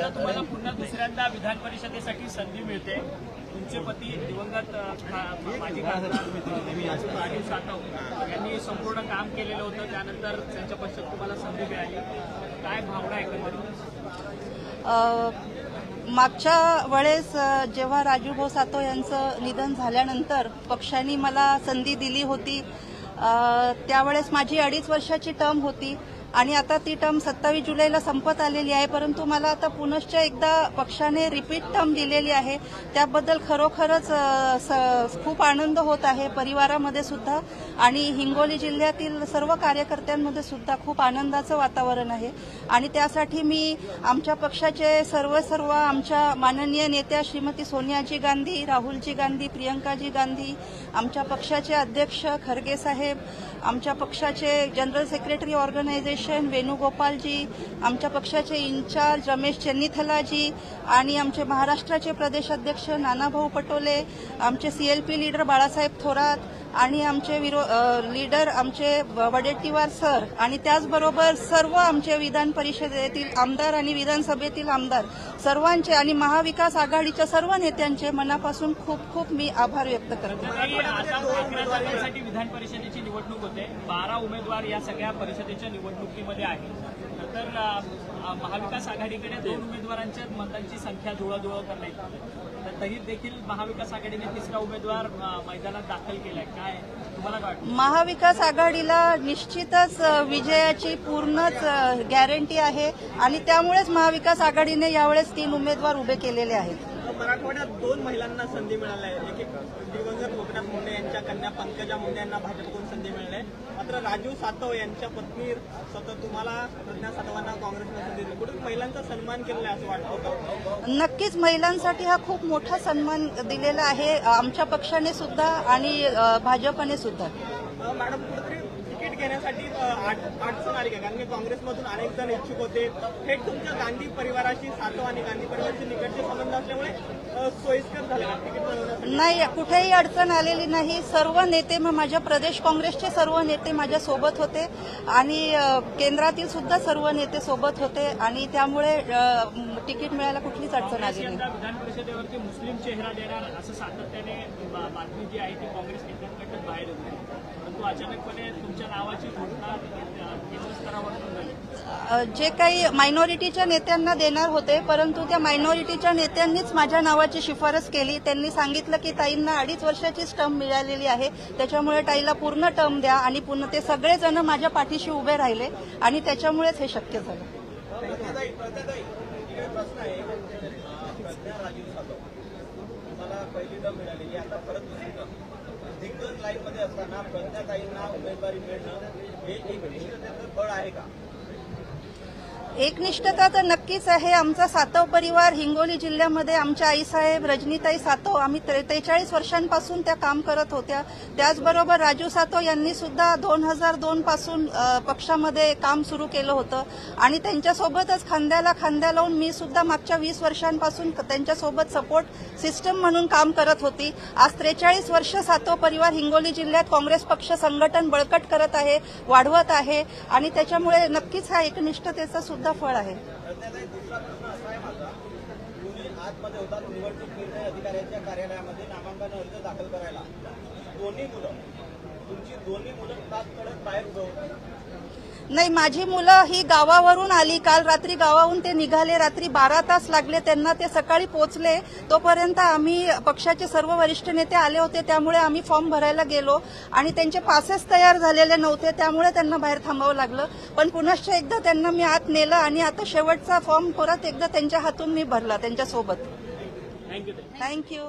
आता तुम्हाला पुन्हा दुसऱ्यांदा विधान परिषदेसाठी संधी मिळते। तुमचे पती दिवंगत माजी खासदार राजीव सातव यांनी संपूर्ण काम केलेलं होतं, त्यानंतर त्यांच्या पश्चात तुम्हाला संधी मिळाली, काय भावना एकंदरीत? मागच्या वेळेस जेव्हा राजूभाऊ सातव यांचं निधन झाल्यानंतर पक्षाने मला संधी दिली होती, त्यावेळेस माझी 2.5 वर्षाची टर्म होती आणि आता ती टर्म 27 जुलैला संपत आलेली आहे। परंतु मला आता पुनश्च एकदा पक्षाने रिपीट टर्म दिलेली आहे, त्याबद्दल खरोखरच खूप आनंद होत आहे परिवारामध्ये सुद्धा आणि हिंगोली जिल्ह्यातील सर्व कार्यकर्त्यांमध्ये सुद्धा खूप आनंदाचं वातावरण आहे। आणि त्यासाठी मी आमच्या पक्षाचे सर्व आमच्या माननीय नेत्या श्रीमती सोनियाजी गांधी, राहुलजी गांधी, प्रियंकाजी गांधी, आमच्या पक्षाचे अध्यक्ष खरगे साहेब, आमच्या पक्षाचे जनरल सेक्रेटरी ऑर्गनायझेशन वेणुगोपालजी, आमच्या पक्षाचे इन्चार्ज रमेश चन्नीथलाजी आणि आमचे महाराष्ट्राचे प्रदेशाध्यक्ष नानाभाऊ पटोले, आमचे सीएलपी लीडर बाळासाहेब थोरात आणि आमचे लीडर आमचे वडेट्टीवार सर आणि त्याचबरोबर सर्व आमचे विधान परिषदेतील आमदार आणि विधानसभेतील आमदार सर्वांचे आणि महाविकास आघाडीच्या सर्व नेत्यांचे मनापासून खूप खूप मी आभार व्यक्त करते। विधान परिषदेची निवडणूक होते, 12 उमेदवार या सगळ्या परिषदेच्या निवडणुकीमध्ये आहेत, तर महाविकास आघाडीकडे 2 उमेदवारांच्या मतांची संख्या जुळवाजुळव करण्यात आली, तर तरी देखील महाविकास आघाडीने 3रा उमेदवार मैदानात दाखल केलाय, काय तुम्हाला काय वाटतं? महाविकास आघाडीला निश्चितच विजयाची पूर्णच गॅरंटी आहे आणि त्यामुळेच महाविकास आघाडीने यावेळेस 3 उमेदवार उभे केलेले आहेत। मराठवाड्यात 2 महिलांना संधी मिळाली आहे, एक दिवंगत गोपीनाथ मुंडे यांच्या कन्या पंकजा मुंडे यांना भाजपकडून संधी मिळाली आहे, मात्र राजीव सातव यांच्या पत्नी सतत तुम्हाला प्रज्ञा सातवांना काँग्रेसने संधी दिली, कुठे महिलांचा सन्मान केलेला आहे असं वाटतं का? नक्कीच महिलांसाठी हा खूप मोठा सन्मान दिलेला आहे आमच्या पक्षाने सुद्धा आणि भाजपने सुद्धा। मॅडम कुठेतरी तिकीट घेण्यासाठी अडचण आली का? कारण की काँग्रेसमधून अनेक जण इच्छुक होते, थेट तुमच्या गांधी परिवाराशी सातव आणि गांधी परिवाराचे निकटचे संबंध असल्यामुळे सोयीस्कर झाले का तिकीट मिळवण्यासाठी? नाही, कुठेही अडचण आलेली नाही। सर्व नेते माझ्या प्रदेश काँग्रेसचे सर्व नेते माझ्या सोबत होते आणि केंद्रातील सुद्धा सर्व नेते सोबत होते आणि त्यामुळे तिकीट मिळायला कुठलीच अडचण आली नाही। विधान परिषदेवरती मुस्लिम चेहरा देणार असं सातत्याने बातमी जी आहे ती काँग्रेस नेत्यांकडून बाहेर होती, परंतु अचानकपणे तुमच्या नावाची घोषणा केंद्र स्तरावर झाली। जे काही मायनॉरिटीच्या नेत्यांना देणार होते, परंतु त्या मायनॉरिटीच्या नेत्यांनीच माझ्या नावाची शिफारस केली। त्यांनी सांगितलं की ताईंना 2.5 वर्षाचीच टर्म मिळालेली आहे, त्याच्यामुळे ताईला पूर्ण टर्म द्या आणि पुन्हा ते सगळेजण माझ्या पाठीशी उभे राहिले आणि त्याच्यामुळेच हे शक्य झालं। दिग्गज लाईनमध्ये असताना प्रज्ञाताईंना उमेदवारी मिळणं हे एक निष्ठतेचं फळ आहे का? एकनिष्ठता तर नक्कीच आहे। आमचा सातव परिवार हिंगोली जिल्ह्यामध्ये आमच्या आईसाहेब रजनीताई सातव आम्ही 43 वर्षांपासून त्या काम करत होत्या। त्याचबरोबर राजू सातव यांनी सुद्धा 2002 पासून पक्षामध्ये काम सुरू केलं होतं आणि त्यांच्यासोबतच खांद्याला खांद्या लावून मी सुद्धा मागच्या 20 वर्षांपासून त्यांच्यासोबत सपोर्ट सिस्टम म्हणून काम करत होती। आज 43 वर्ष सातव परिवार हिंगोली जिल्ह्यात काँग्रेस पक्ष संघटन बळकट करत आहे, वाढवत आहे आणि त्याच्यामुळे नक्कीच हा एकनिष्ठतेचा सुद्धा फळ आहे। आतमध्ये होतात निवडणूक निर्णय अधिकाऱ्यांच्या कार्यालयामध्ये नामांकन अर्ज दाखल करायला तुमची दोन्ही मुलं तात्काळ बाहेर उभं होती? नाही, माझी मुलं ही गावावरून आली, काल रात्री गावाहून ते निघाले, रात्री 12 तास लागले त्यांना, ते सकाळी पोहोचले। तोपर्यंत आम्ही पक्षाचे सर्व वरिष्ठ नेते आले होते, त्यामुळे आम्ही फॉर्म भरायला गेलो आणि त्यांचे पासेस तयार झालेले नव्हते, त्यामुळे त्यांना बाहेर थांबावं लागलं। पण पुनश्च एकदा त्यांना मी आत नेलं आणि आता शेवटचा फॉर्म परत एकदा त्यांच्या हातून मी भरला त्यांच्यासोबत। थँक्यू। थँक्यू।